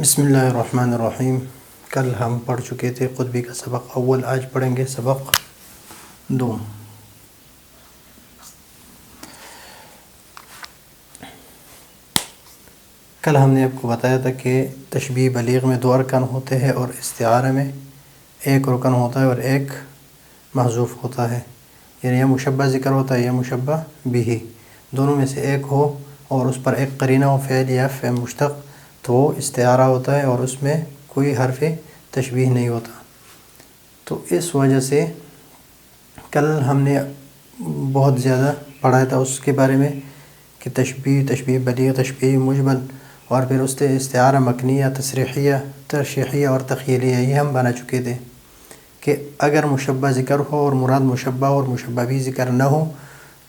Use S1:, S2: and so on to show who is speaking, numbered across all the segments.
S1: بسم اللہ الرحمن الرحیم۔ کل ہم پڑھ چکے تھے قطبی کا سبق اول، آج پڑھیں گے سبق دوم۔ کل ہم نے آپ کو بتایا تھا کہ تشبیہ بلیغ میں 2 ارکان ہوتے ہیں اور استعارہ میں 1 رکن ہوتا ہے اور 1 محذوف ہوتا ہے، یعنی یا مشبہ ذکر ہوتا ہے یا مشبہ بھی، دونوں میں سے 1 ہو اور اس پر 1 قرینہ ہو، فعل یا فعل مشتق، تو وہ استعارہ ہوتا ہے اور اس میں کوئی حرف تشبیہ نہیں ہوتا۔ تو اس وجہ سے کل ہم نے بہت زیادہ پڑھا تھا اس کے بارے میں کہ تشبیہ بلیغ، تشبیہ مجمل، اور پھر اس سے استعارہ مکنیہ، تصریحیہ، ترشیحیہ اور تخیلیہ، یہ ہم بنا چکے تھے کہ اگر مشبہ ذکر ہو اور مراد مشبہ اور مشبہ بھی ذکر نہ ہو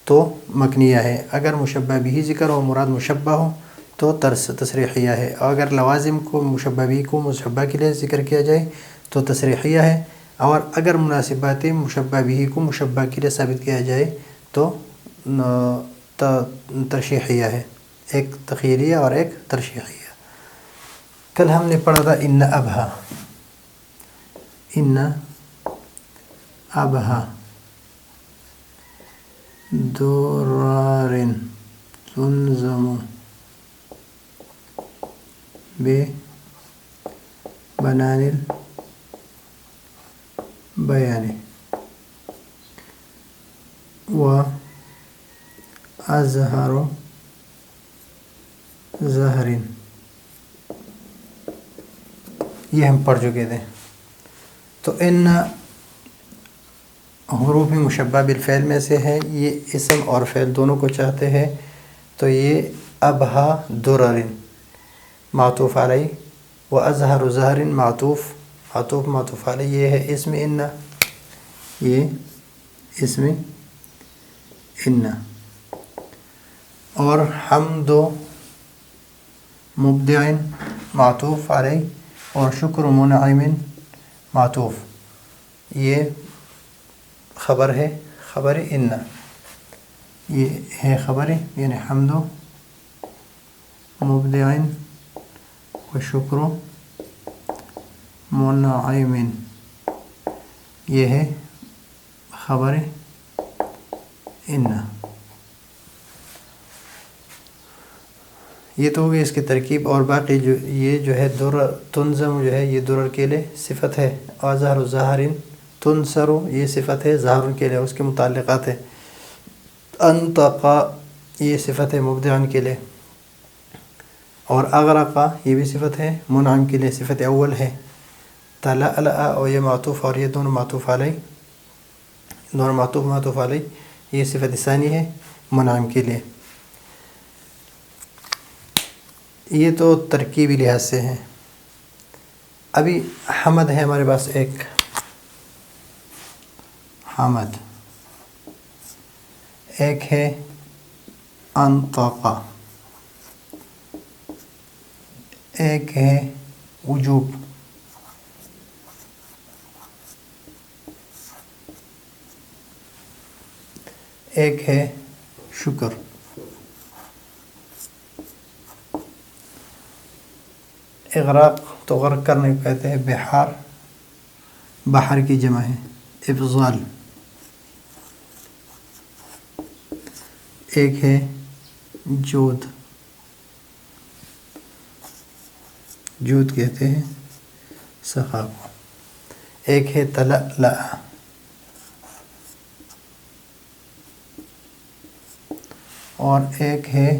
S1: تو مکنیہ ہے، اگر مشبہ بھی ذکر ہو اور مراد مشبہ ہو تو تصریحیہ ہے، اور اگر لوازم کو مشبہ بھی کو مشبہ کے لیے ذکر کیا جائے تو تصریحیہ ہے، اور اگر مناسبات مشبہ بھی کو مشبہ کے لیے ثابت کیا جائے تو ترشیحیہ ہے، 1 تخیلیہ اور 1 ترشیحیہ۔ کل ہم نے پڑھا تھا ان ابہا درار تلزم ببنان البیان و ازہر زہر، یہ ہم پڑھ چکے تھے۔ تو ان حروف مشبہ بالفعل میں سے ہے، یہ اسم اور فعل دونوں کو چاہتے ہیں، تو یہ ابہا درر معطوف علیہ و ازہر زہر معطوف علیہ، یہ ہے اسم ان، یہ اسم ان، اور حمد مبدع معطوف علیہ اور شکر منعم معطوف، یہ خبر ہے، خبر ان، یہ ہے خبر، یعنی حمد مبدع و شکر منعم، یہ ہے خبر ان۔ یہ تو ہوگی اس کی ترکیب، اور باقی یہ جو ہے تنظم جو ہے یہ درر کے لیے صفت ہے، ازہر زہر تنصر یہ صفت ہے زہر کے لیے، اس کے متعلقات ہے، انطقا یہ صفت ہے مبدع کے لیے، اور اغرقا یہ بھی صفت ہے منعم کے لیے، صفت اول ہے، تلألأ اور یہ معطوف، اور یہ دونوں معطوف علیہ، یہ صفت ثانی ہے منعم کے لیے۔ یہ تو ترکیبی لحاظ سے ہیں۔ ابھی حمد ہے ہمارے پاس، ایک حمد، ایک ہے انطقا، ایک ہے وجوب، ایک ہے شکر۔ اغراق تو غرق کرنے کو کہتے ہیں، بحار بحر کی جمع ہے، افضال، ایک ہے جود، جود کہتے ہیں سخا کو، ایک ہے تلألأ، اور ایک ہے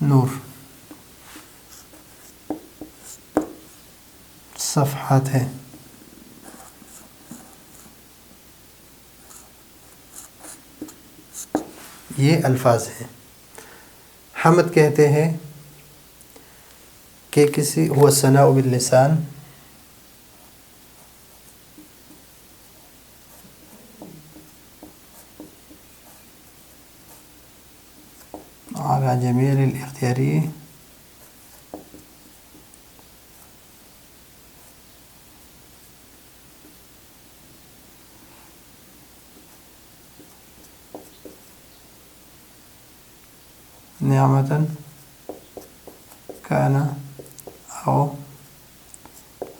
S1: نور، صفحات ہے۔ یہ الفاظ ہیں۔ حمد کہتے ہیں کہ کسی هو الثناء باللسان على جميع الاختیاری نعمة كان او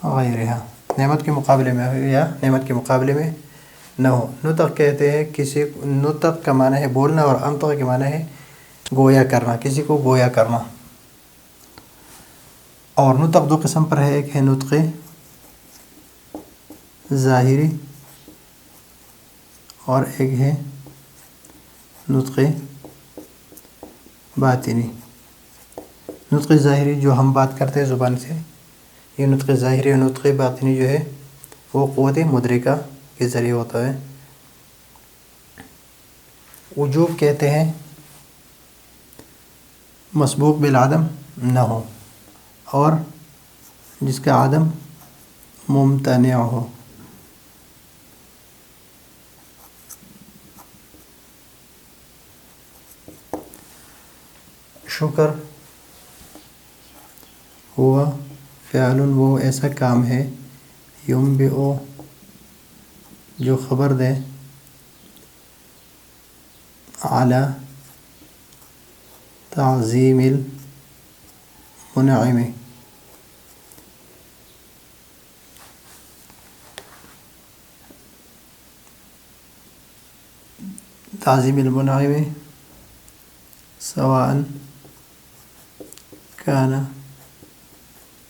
S1: غیرها، نعمت کے مقابلے میں ہو یا نعمت کے مقابلے میں نہ ہو۔ نطق کہتے ہیں کسی، نطق کا معنی ہے بولنا، اور انطق کا معنی ہے گویا کرنا، کسی کو گویا کرنا۔ اور نطق دو قسم پر ہے، ایک ہے نطق ظاہری اور ایک ہے نطق باطنی۔ نطق ظاہری جو ہم بات کرتے ہیں زبان سے، یہ نطق ظاہری، اور نطق باطنی جو ہے وہ قوت مدرکہ کے ذریعے ہوتا ہے۔ وجوب کہتے ہیں مسبوق بالعدم نہ ہو، اور جس کا عدم ممتنع ہو۔ شکر ہوا فعل، وہ ایسا کام ہے، ینبئ جو خبر دے، اعلی تعظیم المنعم، تعظیم المنعم سواء کان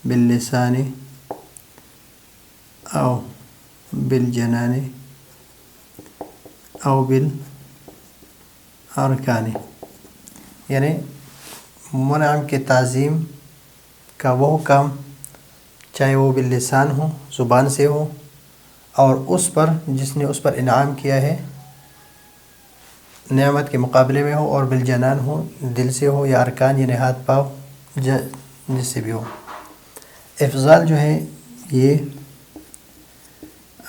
S1: باللسان او بالجنان او بالارکان، یعنی منعم کے تعظیم کا وہ کام چاہے وہ باللسان ہو، زبان سے ہو، اور اس پر جس نے اس پر انعام کیا ہے نعمت کے مقابلے میں ہو، اور بالجنان ہو، دل سے ہو، یا ارکان یعنی ہاتھ پاؤں جس سے بھی ہو۔ افضال جو ہے یہ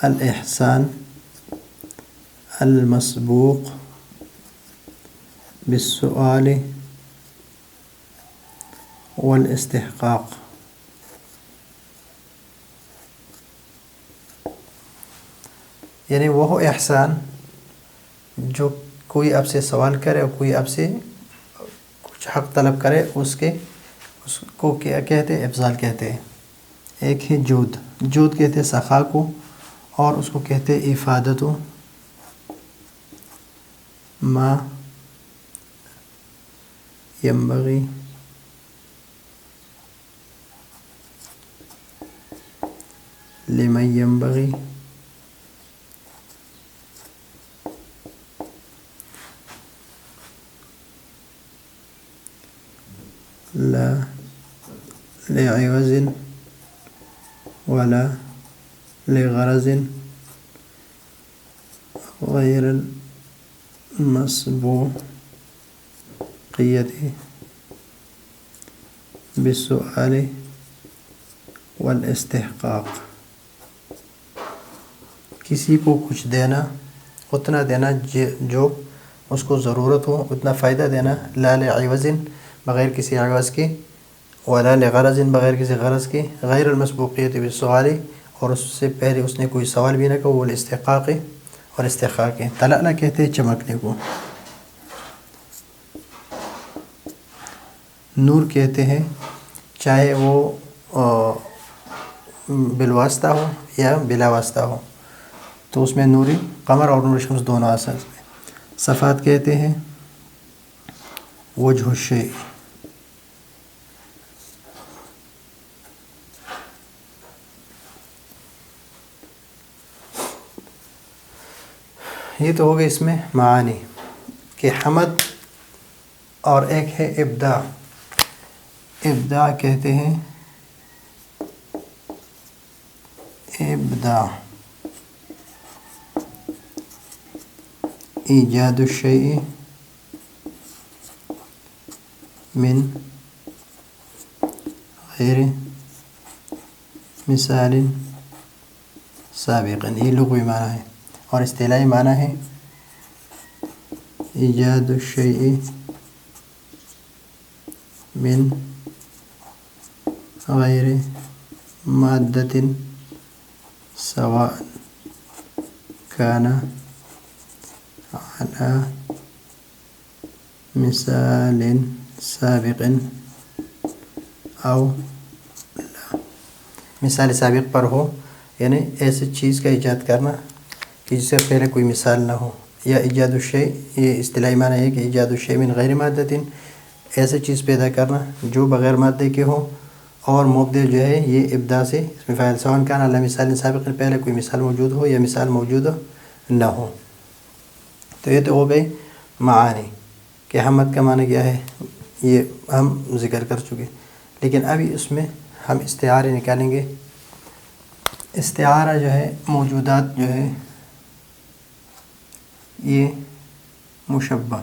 S1: الاحسان المسبوق بالسؤال والاستحقاق، یعنی وہ احسان جو کوئی آپ سے سوال کرے اور کوئی آپ سے کچھ حق طلب کرے، اس کو کیا کہتے ہیں؟ افضال کہتے ہیں۔ ایک ہے جود، جود کہتے ہیں سخا کو، اور اس کو کہتے ہیں افادت ما ینبغی لمن ینبغی لا لعوض ولا لغرض غیر المسبوقیت بالسؤال والاستحقاق، کسی کو کچھ دینا، اتنا دینا جو اس کو ضرورت ہو، اتنا فائدہ دینا، لا لعوض بغیر کسی عوض کے، ولا لغرض بغیر کسی غرض کے، غیر المسبوقیت بالسؤال اور اس سے پہلے اس نے کوئی سوال بھی نہ کہا، وہ الاستحقاق اور استحقاق ہے۔ طلعنا کہتے ہیں چمکنے کو۔ نور کہتے ہیں چاہے وہ بالواسطہ ہو یا بلا واسطہ ہو، تو اس میں نور قمر اور نور شمس دونوں آ سکتے ہیں۔ صفات کہتے ہیں وجہ الشیء، یہ تو ہو گئے اس میں معانی کہ حمد، اور ایک ہے ابداع۔ ابداع کہتے ہیں ابداع ایجاد الشیء من غیر مثال سابق، یہ لغوی معنی ہے، اور اصطلاحی معنی ہے ایجاد الشیء من غیر مادۃ سواء کان علی مثال سابق او لا۔ مثال سابق پر ہو، یعنی ایسی چیز کا ایجاد کرنا کہ جس سے پہلے کوئی مثال نہ ہو، یا ایجاد الشیء، یہ اصطلاحی معنی ہے کہ ایجاد الشیء من غیر مادۃ، ایسی چیز پیدا کرنا جو بغیر مادے کے ہو، اور مبدع جو ہے یہ ابدا سے اس میں فاعل سواء کان علی مثال سابق، پہلے کوئی مثال موجود ہو یا مثال موجود نہ ہو۔ تو یہ تو ہو گئی معانی کہ حمد کا معنی کیا ہے، یہ ہم ذکر کر چکے، لیکن ابھی اس میں ہم استعارے نکالیں گے۔ استعارہ جو ہے موجودات جو ہے یہ مشبہ،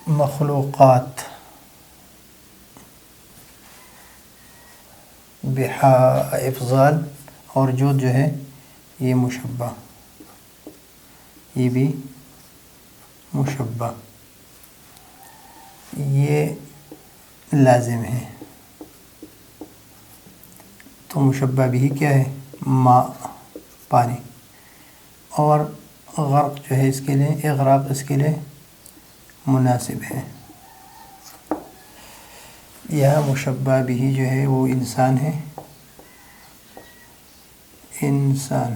S1: مخلوقات بحا افضال اور جو ہے یہ مشبہ، یہ بھی مشبہ، یہ لازم ہے۔ تو مشبہ بھی کیا ہے، ماء، پانی، اور غرق جو ہے اس کے لیے، اغراق اس کے لیے مناسب ہے۔ یہ مشبہ بھی جو ہے وہ انسان ہے، انسان،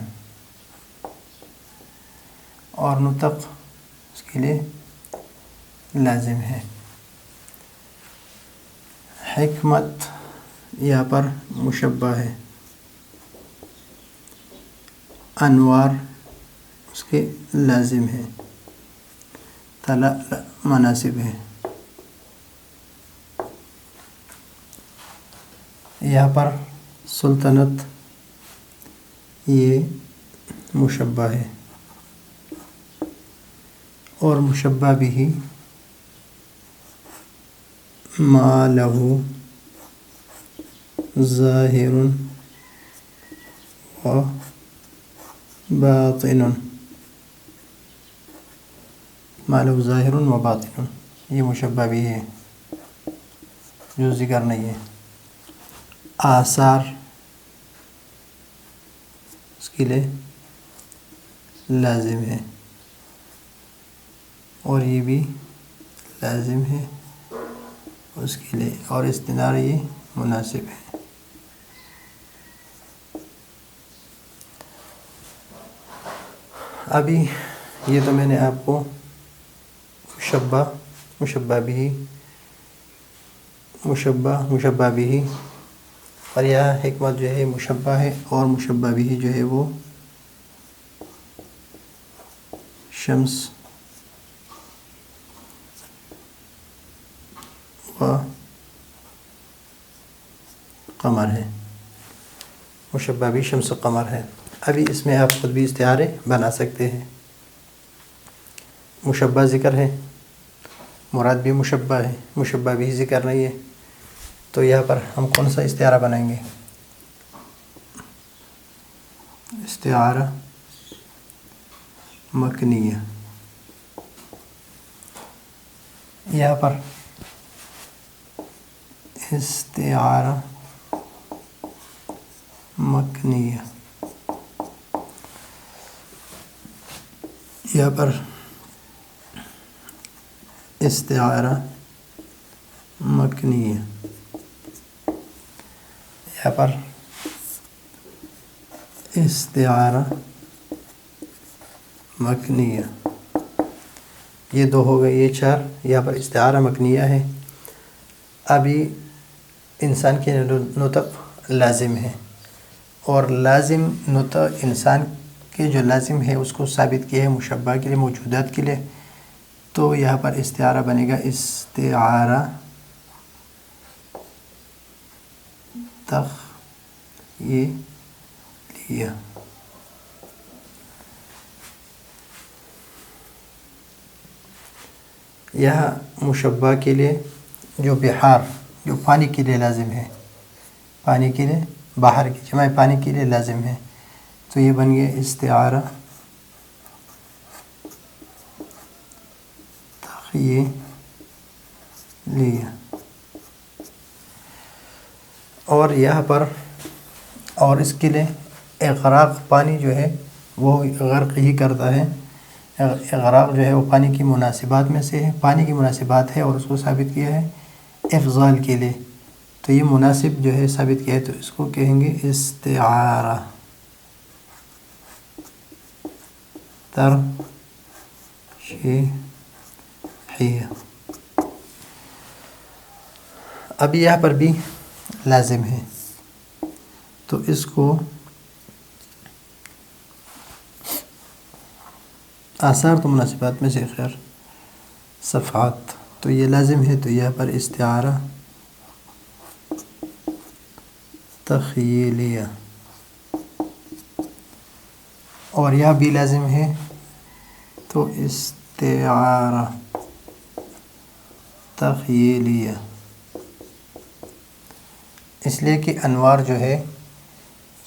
S1: اور نطق اس کے لیے لازم ہے۔ حکمت یہاں پر مشبہ ہے، انوار اس کے لازم ہے، طلاء مناسب ہے۔ یہاں پر سلطنت یہ مشبہ ہے، اور مشبہ بھی ما لہ ظاہر و باطن، ما لہ ظاہر و باطن، یہ مشبہ بھی ہے جو ذکر نہیں ہے۔ آثار اس کے لیے لازم ہے، اور یہ بھی لازم ہے اس کے لیے، اور استنار یہ مناسب ہے۔ ابھی یہ تو میں نے آپ کو مشبہ، مشبہ بھی، مشبہ بھی، اور یہ حکمت جو ہے مشبہ ہے، اور مشبہ بھی جو ہے وہ شمس و قمر ہے، مشبہ بھی شمس و قمر ہے۔ ابھی اس میں آپ خود بھی استعارے بنا سکتے ہیں۔ مشبہ ذکر ہے، مراد بھی مشبہ ہے، مشبہ بھی ذکر نہیں ہے، تو یہاں پر ہم کون سا استعارہ بنائیں گے؟ استعارہ مکنیہ۔ یہاں پر استعارہ مکنیہ، یہاں پر استعارہ مکنیہ، یہاں پر استعارہ مکنیہ، یہ دو ہو گئے، یہ چار، یہاں پر استعارہ مکنیہ ہے۔ ابھی انسان کے نطق لازم ہے، اور لازم نطق انسان کے جو لازم ہے اس کو ثابت کیا ہے مشبہ کے لیے، موجودات کے لیے، تو یہاں پر استعارہ بنے گا استعارہ تخیلیہ۔ یہاں مشبہ کے لیے جو بحار، جو پانی کے لیے لازم ہے، پانی کے لیے، بحر کی جمع پانی کے لیے لازم ہے، تو یہ بن گیا استعارہ تخیلیہ۔ اور یہاں پر، اور اس کے لیے اغراق، پانی جو ہے وہ غرق ہی کرتا ہے، اغراق جو ہے وہ پانی کی مناسبات میں سے ہے، پانی کی مناسبات ہے، اور اس کو ثابت کیا ہے افضال کے لیے، تو یہ مناسب جو ہے ثابت کیا ہے تو اس کو کہیں گے استعارہ ترشیحیہ۔ اب یہاں پر بھی لازم ہے تو اس کو آثار تو مناسبات میں سے خیر صفحات، تو یہ لازم ہے تو یہاں پر استعارہ تخیلیہ، اور یہاں بھی لازم ہے تو استعارہ تخیلیہ، اس لیے کہ انوار جو ہے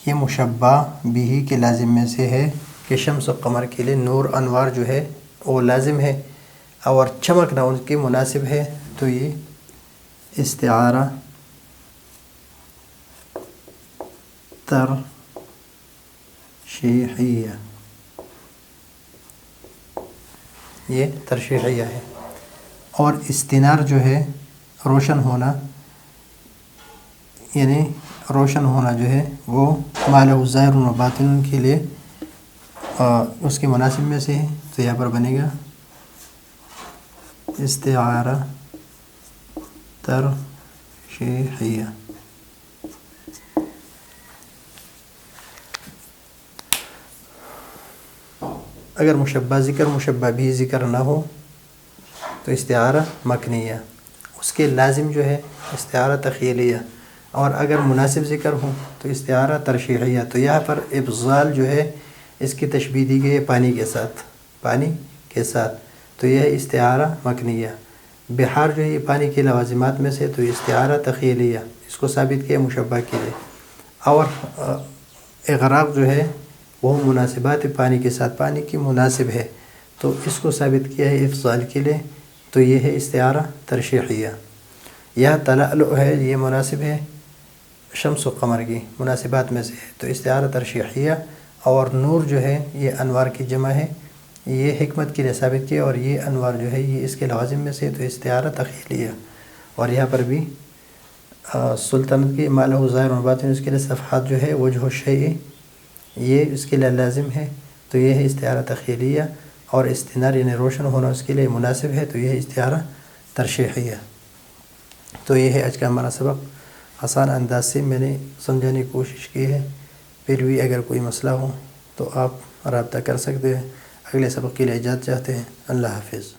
S1: یہ مشبہ بھی کے لازم میں سے ہے کہ شمس و قمر کے لیے نور انوار جو ہے وہ لازم ہے اور چمکنا ان کے مناسب ہے، تو یہ استعارہ ترشیحیہ، یہ ترشیحیہ ہے۔ اور استنار جو ہے روشن ہونا، یعنی روشن ہونا جو ہے وہ ما لہ ظاہر و باطن کے لیے اس کے مناسب میں سے ہے، تو یہاں پر بنے گا استعارہ ترشیحیہ۔ اگر مشبہ ذکر مشبہ بھی ذکر نہ ہو تو استعارہ مکنیہ، اس کے لازم جو ہے استعارہ تخیلیہ، اور اگر مناسب ذکر ہو تو استعارہ ترشیحیہ۔ تو یہاں پر ابزال جو ہے اس کی تشبیہ دی گئی ہے پانی کے ساتھ، تو یہ استعارہ مکنیہ۔ بحار جو ہے یہ پانی کے لوازمات میں سے، تو استعارہ تخیلیہ، اس کو ثابت کیا مشبہ کے لیے۔ اور اغراق جو ہے وہ مناسبات پانی کے ساتھ، پانی کی مناسب ہے، تو اس کو ثابت کیا ہے افضال کے لیے، تو یہ ہے استعارہ ترشیحیہ۔ یہاں تلألؤ ہے یہ مناسب ہے شمس و قمر کی مناسبات میں سے ہے، تو استعارہ ترشیحیہ۔ اور نور جو ہے یہ انوار کی جمع ہے، یہ حکمت کے لیے ثابت کیا، اور یہ انوار جو ہے یہ اس کے لوازم میں سے ہے، تو استعارہ تخیلیہ۔ اور یہاں پر بھی سلطنت کی ما لہ ظاہر و باطن، اس کے لیے صفحات جو ہے وجہ الشیء یہ اس کے لیے لازم ہے، تو یہ ہے استعارہ تخیلیہ۔ اور استنار یعنی روشن ہونا اس کے لیے مناسب ہے، تو یہ ہے استعارہ ترشیحیہ۔ تو یہ ہے آج کا ہمارا سبق، آسان انداز سے میں نے سمجھانے کی کوشش کی ہے، پھر بھی اگر کوئی مسئلہ ہو تو آپ رابطہ کر سکتے ہیں۔ اگلے سبق کے لیے اجازت چاہتے ہیں۔ اللہ حافظ۔